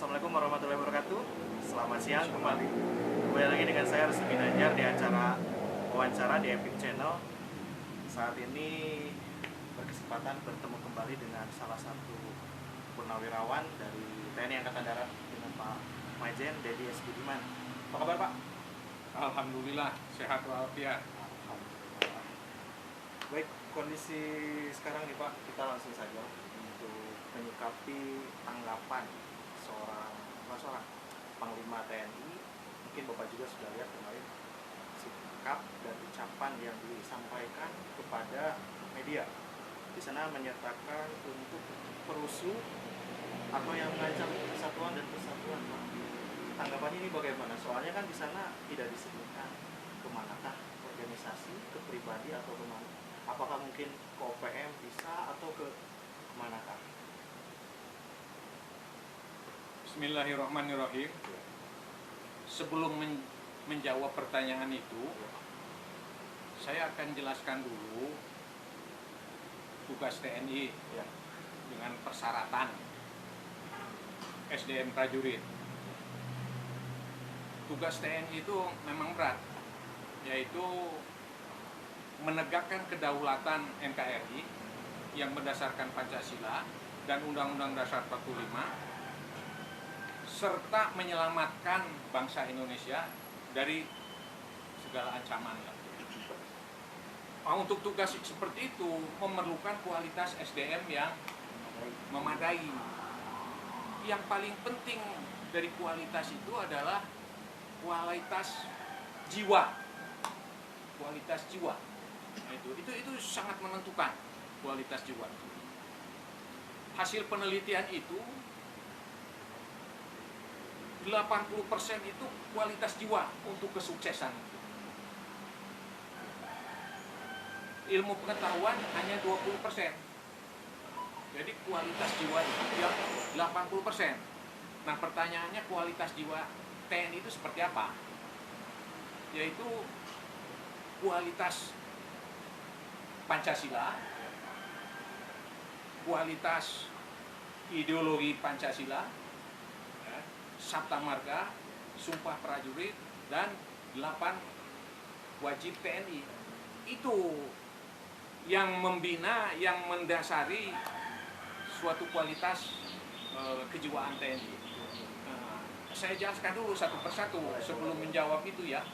Assalamualaikum warahmatullahi wabarakatuh. Selamat siang kembali. Kembali lagi dengan saya Rusdi Ginanjar di acara wawancara di Epic Channel. Saat ini berkesempatan bertemu kembali dengan salah satu purnawirawan dari TNI Angkatan Darat dengan Pak Majen Dedi S. Budiman. Apa kabar Pak? Alhamdulillah sehat walafiat. Alhamdulillah. Baik, kondisi sekarang nih Pak, kita langsung saja untuk menyikapi tanggapan seorang Panglima TNI. Mungkin Bapak juga sudah lihat kemarin sikap dan ucapan yang disampaikan kepada media. Di sana menyatakan untuk perusuh atau yang mengancam kesatuan dan persatuan. Pak, tanggapannya ini bagaimana? Soalnya kan di sana tidak disebutkan kemanakah organisasi, ke pribadi atau kemana. Apakah mungkin ke OPM bisa atau ke kemanakah? Bismillahirrahmanirrahim. Sebelum menjawab pertanyaan itu, saya akan jelaskan dulu tugas TNI dengan persyaratan SDM prajurit. Tugas TNI itu memang berat, yaitu menegakkan kedaulatan NKRI yang berdasarkan Pancasila dan Undang-Undang Dasar 45, serta menyelamatkan bangsa Indonesia dari segala ancaman. Untuk tugas seperti itu memerlukan kualitas SDM yang memadai. Yang paling penting dari kualitas itu adalah kualitas jiwa. Kualitas jiwa. Itu sangat menentukan kualitas jiwa. Hasil penelitian itu 80% itu kualitas jiwa untuk kesuksesan. Ilmu pengetahuan hanya 20%. Jadi kualitas jiwa itu yang 80%. Nah, pertanyaannya kualitas jiwa TNI itu seperti apa? Yaitu kualitas Pancasila, kualitas ideologi Pancasila, Sabta Marga, Sumpah Prajurit, dan 8 wajib TNI. Itu yang membina, yang mendasari suatu kualitas kejiwaan TNI. Saya jelaskan dulu satu persatu sebelum menjawab itu ya.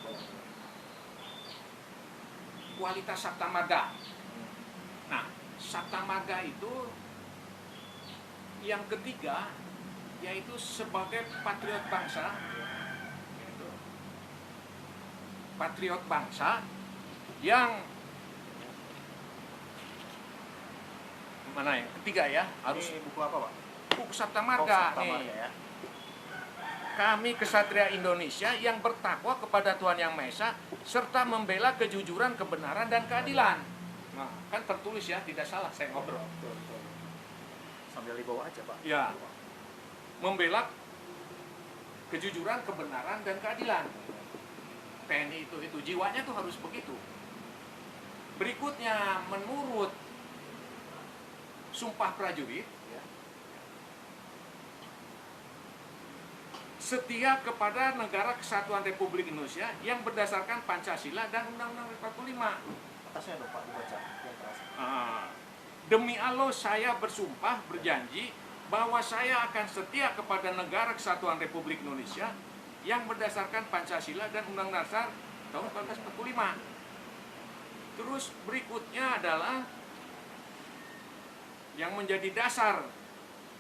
Kualitas Sabta Marga. Nah, Sabta Marga itu yang ketiga, yaitu sebagai patriot bangsa. Patriot bangsa yang mana yang ketiga ya? Harus ini buku apa Pak? buku Sabta Marga. Sabta Marga ya. Kami kesatria Indonesia yang bertakwa kepada Tuhan Yang Maha Esa serta membela kejujuran, kebenaran dan keadilan. Nah, kan tertulis ya, tidak salah saya ngobrol. Sambil dibawa aja Pak. Ya. Membela kejujuran, kebenaran dan keadilan. TNI itu jiwanya tuh harus begitu. Berikutnya menurut Sumpah Prajurit, setia kepada Negara Kesatuan Republik Indonesia yang berdasarkan Pancasila dan Undang-Undang 45. Atasnya dong Pak, dibaca yang keras. Demi Allah saya bersumpah berjanji bahwa saya akan setia kepada Negara Kesatuan Republik Indonesia yang berdasarkan Pancasila dan Undang-Undang Dasar tahun 1945. Terus berikutnya adalah yang menjadi dasar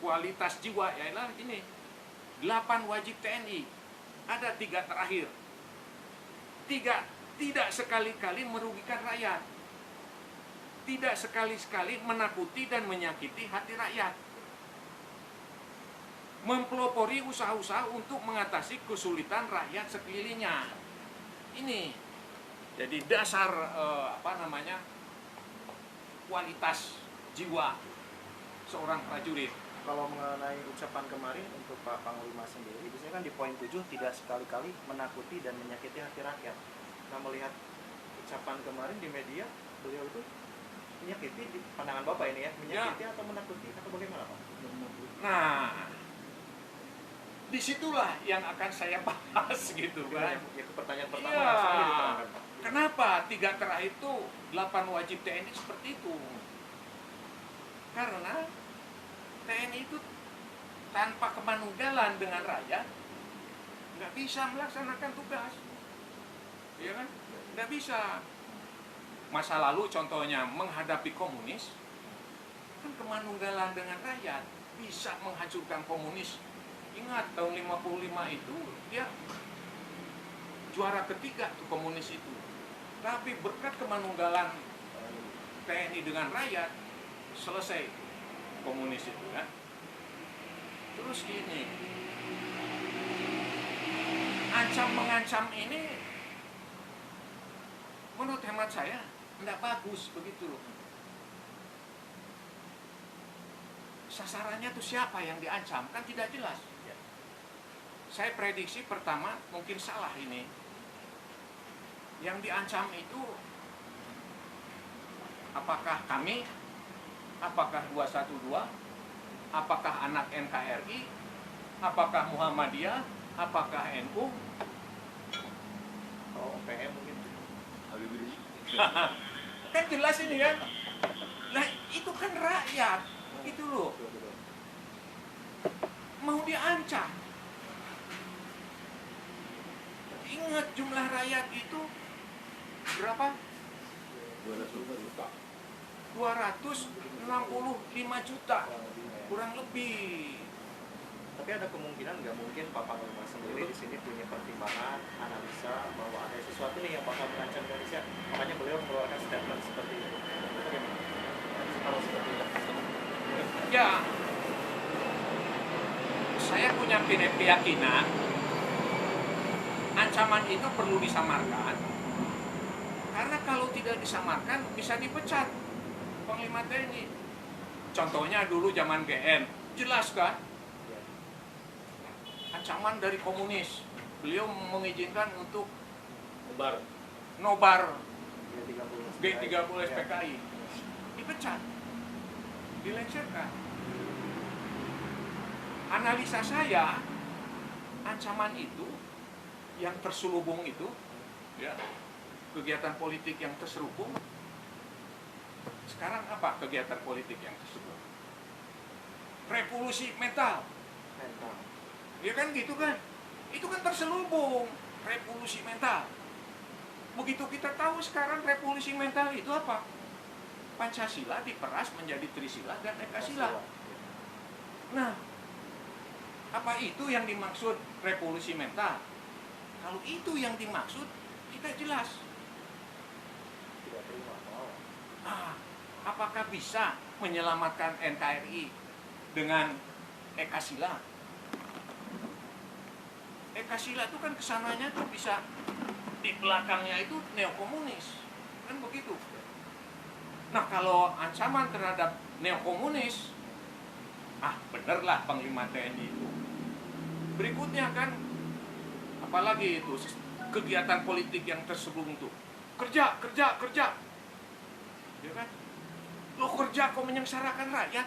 kualitas jiwa ialah ini 8 wajib TNI. Ada 3 terakhir. 3, tidak sekali-kali merugikan rakyat. Tidak sekali-kali menakuti dan menyakiti hati rakyat. Mempelopori usaha-usaha untuk mengatasi kesulitan rakyat sekelilingnya. Ini jadi dasar kualitas jiwa seorang prajurit. Kalau mengenai ucapan kemarin untuk Pak Panglima sendiri, biasanya kan di poin 7 tidak sekali-kali menakuti dan menyakiti hati rakyat. Nah, melihat ucapan kemarin di media, beliau itu menyakiti di pandangan Bapak ini ya, menyakiti atau menakuti atau bagaimana Pak? Nah, disitulah yang akan saya bahas gitu kan. Itu pertanyaan pertama Iya. langsung aja diterangkan, Pak. Kenapa 3 terakhir itu 8 wajib TNI seperti itu? Karena TNI itu tanpa kemanunggalan dengan rakyat nggak bisa melaksanakan tugas, ya kan? Nggak bisa. Masa lalu contohnya menghadapi komunis, kan kemanunggalan dengan rakyat bisa menghancurkan komunis. Ingat tahun 55 itu dia juara ketiga tuh komunis itu. Tapi berkat kemanunggalan TNI dengan rakyat selesai komunis itu kan. Terus gini, ancam-mengancam ini menurut hemat saya tidak bagus begitu loh. Sasarannya tuh siapa yang diancam kan tidak jelas. Saya prediksi pertama mungkin salah ini. Yang diancam itu apakah kami, apakah 212, apakah anak NKRI, apakah Muhammadiyah, apakah NU? Oh, PM mungkin. Kan jelas ini kan. Nah itu kan rakyat itu loh, mau diancam. Ingat jumlah rakyat itu berapa? 265 juta kurang lebih. Tapi ada kemungkinan nggak mungkin Pak Panglima sendiri di sini punya pertimbangan analisa bahwa ada sesuatu nih yang bakal mengancam Indonesia, makanya beliau mengeluarkan statement seperti itu. Bagaimana? Kalau seperti itu. Ya, saya punya keyakinan ancaman itu perlu disamarkan, karena kalau tidak disamarkan bisa dipecat Panglima TNI. Contohnya dulu zaman GN, jelas kan? Ancaman dari komunis, beliau mengizinkan untuk nobar G30 SPKI, dipecat, dilengsarkan. Analisa saya, ancaman itu yang terselubung itu, ya, kegiatan politik yang terselubung. Sekarang apa kegiatan politik yang terselubung? Revolusi mental. Ya kan gitu kan? Itu kan terselubung, revolusi mental. Begitu kita tahu sekarang revolusi mental itu apa? Pancasila diperas menjadi Trisila dan Ekasila. Nah, apa itu yang dimaksud revolusi mental? Kalau itu yang dimaksud, kita jelas. Tidak terima. Apakah bisa menyelamatkan NKRI dengan Ekasila? Ekasila itu kan kesananya tuh bisa di belakangnya itu neokomunis, kan begitu. Nah kalau ancaman terhadap neokomunis, benerlah Panglima TNI itu. Berikutnya kan, apalagi itu kegiatan politik yang terselubung tuh, kerja, ya kan? Lo kerja kok menyengsarakan rakyat,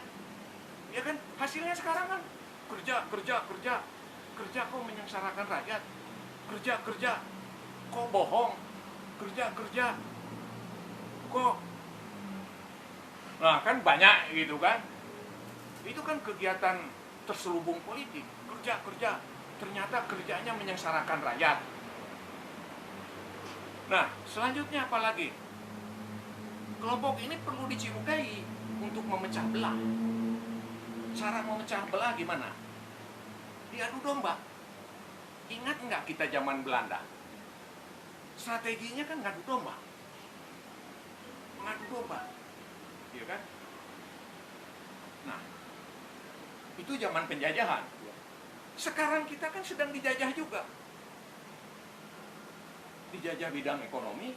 ya kan? Hasilnya sekarang kan kerja kok menyengsarakan rakyat, kerja kok bohong, kerja kok, nah kan banyak gitu kan. Itu kan kegiatan terselubung politik, kerja ternyata kerjanya menyengsarakan rakyat. Nah selanjutnya apa lagi? Kelompok ini perlu diciukai untuk memecah belah. Cara memecah belah gimana? Diadu domba. Ingat nggak kita zaman Belanda? Strateginya kan ngadu domba. Ngadu domba. Iya kan? Nah, itu zaman penjajahan. Sekarang kita kan sedang dijajah juga. Dijajah bidang ekonomi,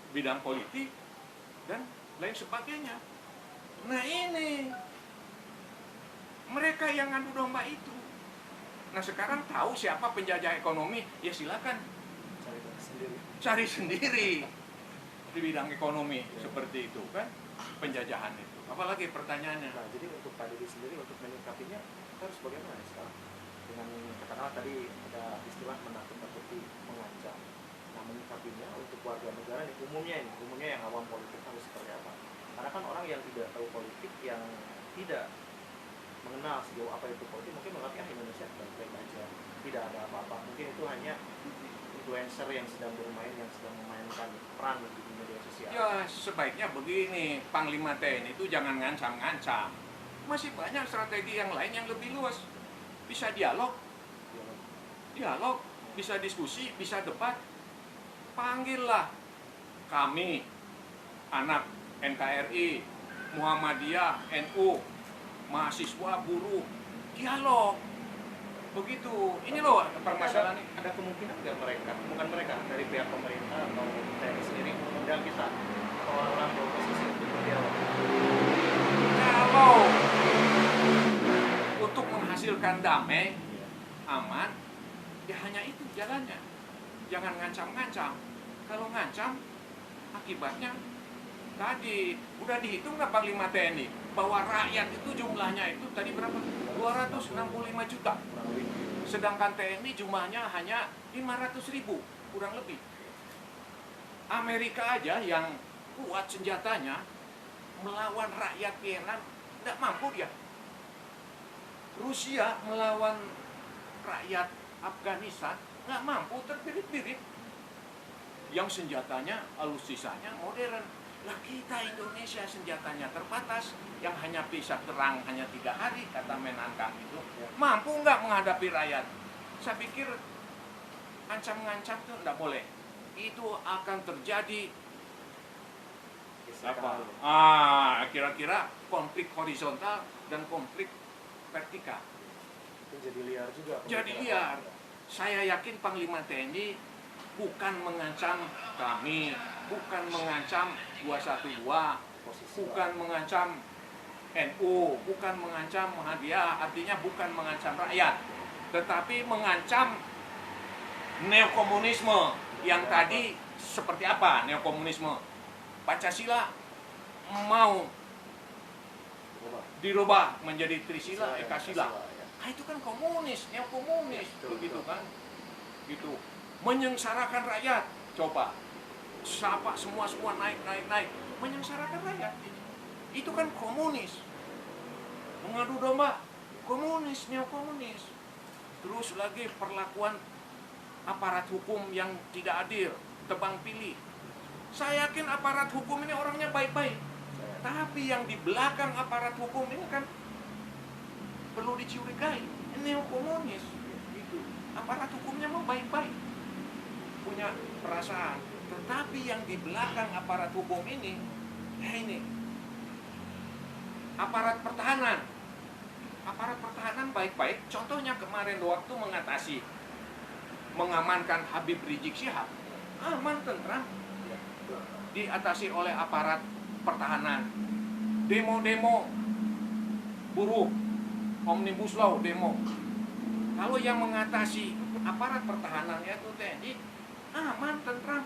bidang politik, dan lain sebagainya. Nah ini mereka yang ngadu domba itu. Nah sekarang tahu siapa penjajah ekonomi, ya silakan cari sendiri di bidang ekonomi seperti itu kan, penjajahan itu. Apalagi pertanyaannya. Nah jadi untuk Pak Didi sendiri untuk menyikapinya harus bagaimana sekarang? dengan katakanlah tadi ada istilah menakut-nakuti, mengancam. Nah, menyikapinya untuk warga negara nih, umumnya yang awam politik harus seperti apa? Karena kan orang yang tidak tahu politik, yang tidak mengenal sejauh apa itu politik, mungkin menganggap Indonesia baik-baik aja, tidak ada apa-apa. Mungkin itu hanya influencer yang sedang bermain, yang sedang memainkan peran di media sosial. Ya sebaiknya begini, Panglima TNI itu jangan ngancam-ngancam. Masih banyak strategi yang lain yang lebih luas. Bisa dialog, bisa diskusi, bisa debat. Panggillah kami, anak NKRI, Muhammadiyah, NU, mahasiswa, buruh, dialog. Begitu. Ini loh permasalahan ini. Ada kemungkinan nggak mereka dari pihak pemerintah atau TNI sendiri mengundang kita atau orang beroposisi untuk berdialog? Kalau untuk menghasilkan damai, aman, ya hanya itu jalannya. Jangan ngancam-ngancam. Kalau ngancam, akibatnya tadi udah dihitung nggak Panglima TNI bahwa rakyat itu jumlahnya itu tadi berapa? 265 juta. Kurang lebih. Sedangkan TNI jumlahnya hanya 500.000, kurang lebih. Amerika aja yang kuat senjatanya melawan rakyat Vietnam tidak mampu dia. Rusia melawan rakyat Afghanistan nggak mampu, terbirit-birit. Yang senjatanya alutsisanya modern. Lah kita Indonesia senjatanya terbatas, yang hanya bisa terang hanya 3 hari kata Menanka itu. Mampu nggak menghadapi rakyat? Saya pikir ancam-ngancam itu nggak boleh. Itu akan terjadi apa? Kira-kira konflik horizontal dan konflik vertikal. Itu jadi liar juga. Jadi liar. Saya yakin Panglima TNI bukan mengancam kami, bukan mengancam 212, bukan mengancam NU, bukan mengancam Muhammadiyah, artinya bukan mengancam rakyat, tetapi mengancam neokomunisme. Yang tadi seperti apa neokomunisme? Pancasila mau dirubah menjadi Trisila, Ekasila. Nah, itu kan komunis, neokomunis, begitu kan? Gitu. Menyengsarakan rakyat. Coba siapa semua naik, menyengsarakan rakyat. Itu kan komunis. Mengadu domba, komunis, neokomunis. Terus lagi perlakuan aparat hukum yang tidak adil, tebang pilih. Saya yakin aparat hukum ini orangnya baik-baik. Tapi yang di belakang aparat hukum ini kan perlu dicurigai, neokomunis. Gitu. Aparat hukumnya mau baik-baik, punya perasaan. Tetapi yang di belakang aparat hukum ini, ini aparat pertahanan. Aparat pertahanan baik-baik. Contohnya kemarin waktu mengamankan Habib Rizik Syihab, aman, tentram, diatasi oleh aparat pertahanan. Demo-demo buruh, Omnibus Law demo. Kalau yang mengatasi aparat pertahanan yaitu TNI, aman, tentram.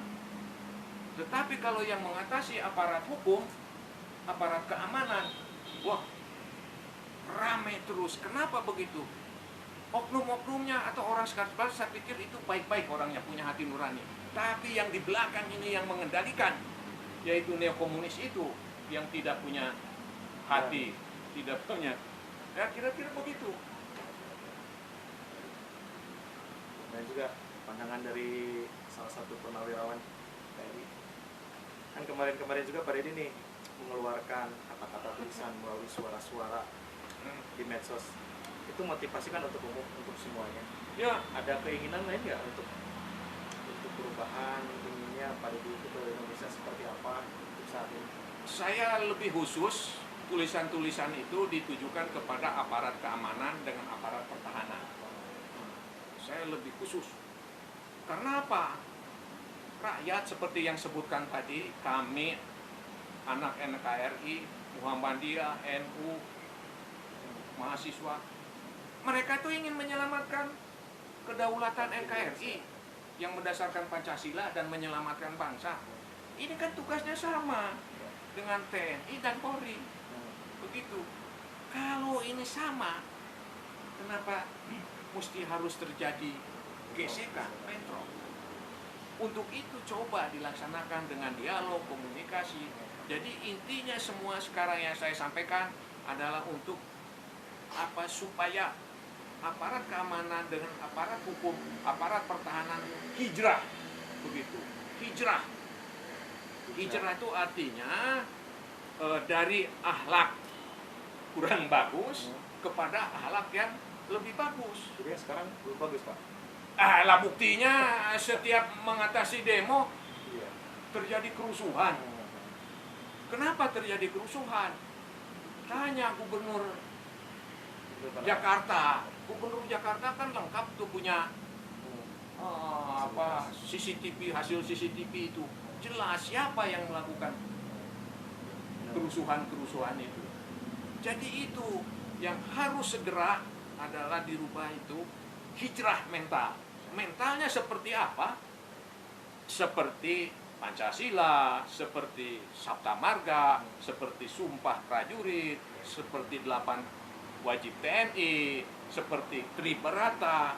Tetapi kalau yang mengatasi aparat hukum, aparat keamanan, wah, rame terus. Kenapa begitu? Oknum-oknumnya atau orang sekitar, saya pikir itu baik-baik orangnya, punya hati nurani. Tapi yang di belakang ini yang mengendalikan, yaitu neokomunis itu, yang tidak punya hati, tidak punya. Ya kira-kira begitu. Dan juga pandangan dari salah satu purnawirawan TNI. Kan kemarin juga Pak Deddy nih mengeluarkan kata-kata tulisan melalui suara-suara di medsos. Itu motivasi kan untuk umum, untuk semuanya. Ya, Ada keinginan lain nggak untuk perubahan, inginnya Pak Deddy itu ke Indonesia seperti apa untuk saat ini? saya lebih khusus tulisan-tulisan itu ditujukan kepada aparat keamanan dengan aparat pertahanan. Saya lebih khusus. Karena apa? Rakyat seperti yang sebutkan tadi, kami anak NKRI, Muhammadiyah, NU, mahasiswa, mereka tuh ingin menyelamatkan kedaulatan NKRI yang berdasarkan Pancasila dan menyelamatkan bangsa. Ini kan tugasnya sama dengan TNI dan Polri. Begitu. Kalau ini sama, kenapa mesti harus terjadi gesekan, bentrok. Untuk itu coba dilaksanakan dengan dialog, komunikasi. Jadi intinya semua sekarang yang saya sampaikan adalah untuk apa, supaya aparat keamanan dengan aparat hukum, aparat pertahanan hijrah, begitu. Hijrah itu artinya dari akhlak kurang bagus kepada akhlak yang lebih bagus. Jadi sekarang belum bagus, Pak. Lah buktinya setiap mengatasi demo Iya. terjadi kerusuhan. Kenapa terjadi kerusuhan? Tanya Gubernur Jakarta. Gubernur Jakarta kan lengkap tuh punya CCTV, hasil CCTV itu jelas siapa yang melakukan kerusuhan itu. Jadi itu yang harus segera adalah dirubah, itu hijrah mental. Mentalnya seperti apa? Seperti Pancasila, seperti Sabta Marga, seperti Sumpah Prajurit, seperti 8 wajib TNI, seperti Triberata.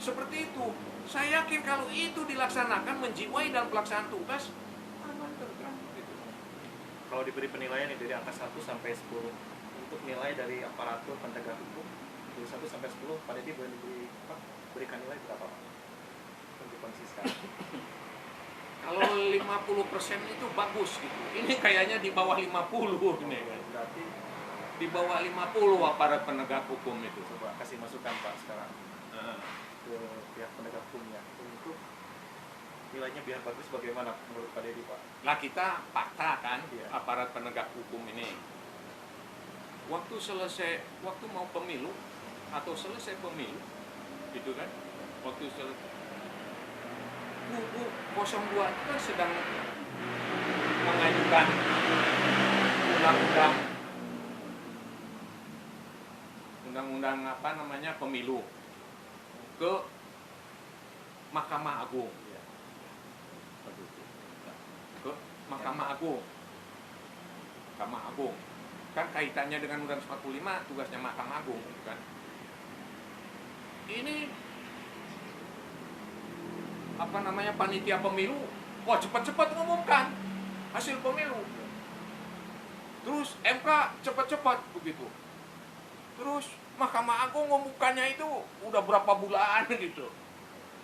Seperti itu. Saya yakin kalau itu dilaksanakan, menjiwai dalam pelaksanaan tugas, aman terus. Gitu. Kalau diberi penilaian dari angka 1 sampai 10 untuk nilai dari aparatur penegak hukum dari 1 sampai 10, Pak Deddy boleh berikan nilai berapa, Pak? Untuk kondisi sekarang. Kalau 50% itu bagus gitu. Ini kayaknya di bawah 50 ini kan. Berarti Di bawah 50 aparat penegak hukum itu. coba kasih masukan, Pak, sekarang ke pihak penegak hukumnya untuk nilainya biar bagus, bagaimana menurut Pak Deddy, Pak? Nah, kita fakta kan, Iya. aparat penegak hukum ini. Waktu mau pemilu atau selesai pemilu, gitu kan? Waktu selesai kubu 02 itu kan sedang mengajukan undang-undang pemilu ke Mahkamah Agung. Iya. Ke Mahkamah Agung. Mahkamah Agung. Kan kaitannya dengan Undang 45, tugasnya Mahkamah Agung, kan. Ini panitia pemilu, cepat-cepat ngumumkan hasil pemilu. Terus MK cepat-cepat begitu. Terus Mahkamah Agung ngumumkannya itu udah berapa bulan gitu.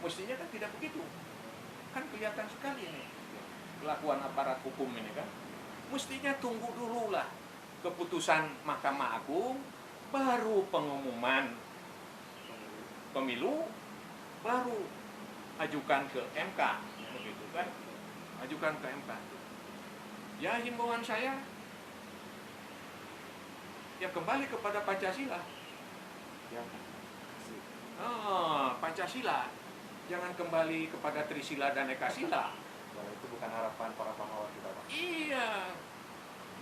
Mestinya kan tidak begitu. Kan kelihatan sekali nih kelakuan aparat hukum ini kan. Mestinya tunggu dulu lah keputusan Mahkamah Agung, baru pengumuman pemilu, baru ajukan ke MK, begitu kan? Ajukan ke MK. Ya, himbauan saya ya kembali kepada Pancasila. Ya. Pancasila. Jangan kembali kepada Trisila dan Ekasila. Well, itu bukan harapan para pahlawan kita, Pak. Iya.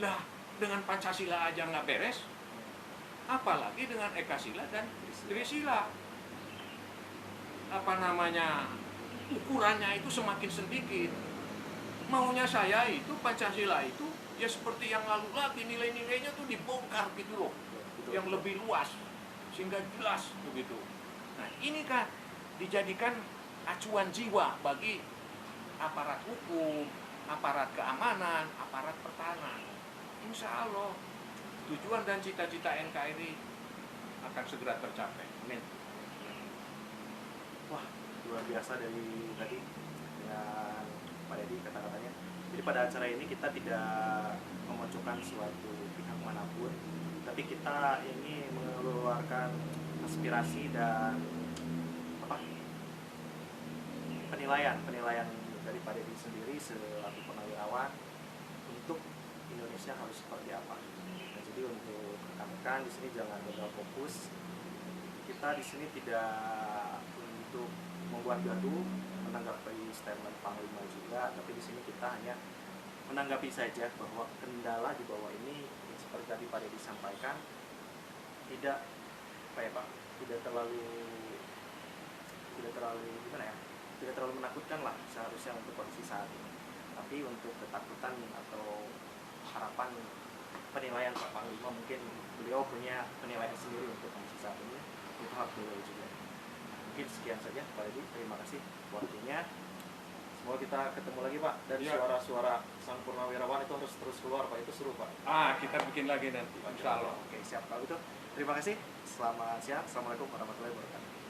Lah, dengan Pancasila aja nggak beres, apalagi dengan Ekasila dan Trisila. Ukurannya itu semakin sedikit. Maunya saya itu Pancasila itu ya seperti yang lalu lagi, nilai-nilainya tuh dibongkar gitu loh, yang lebih luas sehingga jelas begitu. Nah, ini kan dijadikan acuan jiwa bagi aparat hukum, aparat keamanan, aparat pertahanan. Insya Allah tujuan dan cita-cita NKRI akan segera tercapai. Amin. Wah, luar biasa dari tadi dengan Pak Deddy kata-katanya. Jadi pada acara ini kita tidak memojokkan suatu pihak manapun, tapi kita ini mengeluarkan aspirasi dan penilaian dari Pak Deddy sendiri selaku purnawirawan untuk Indonesia harus seperti apa. Nah, jadi untuk rekan-rekan di sini jangan gagal fokus. Kita di sini tidak untuk membuat gaduh, menanggapi statement Panglima juga, tapi di sini kita hanya menanggapi saja bahwa kendala di bawah ini seperti tadi Pak Deddy sampaikan tidak terlalu menakutkan lah seharusnya untuk kondisi saat ini. Tapi untuk ketakutan atau harapan penilaian Pak Panglima, mungkin beliau punya penilaian sendiri untuk kondisi saat ini, untuk hal beliau juga. Mungkin sekian saja Pak Edi, terima kasih waktunya. Semoga kita ketemu lagi Pak, dan Ya. suara-suara sang purnawirawan itu harus terus keluar Pak, itu seru Pak. Kita bikin lagi nanti, insya Allah. Oke, siap kalau gitu. Terima kasih. Selamat siang. Assalamualaikum warahmatullahi wabarakatuh.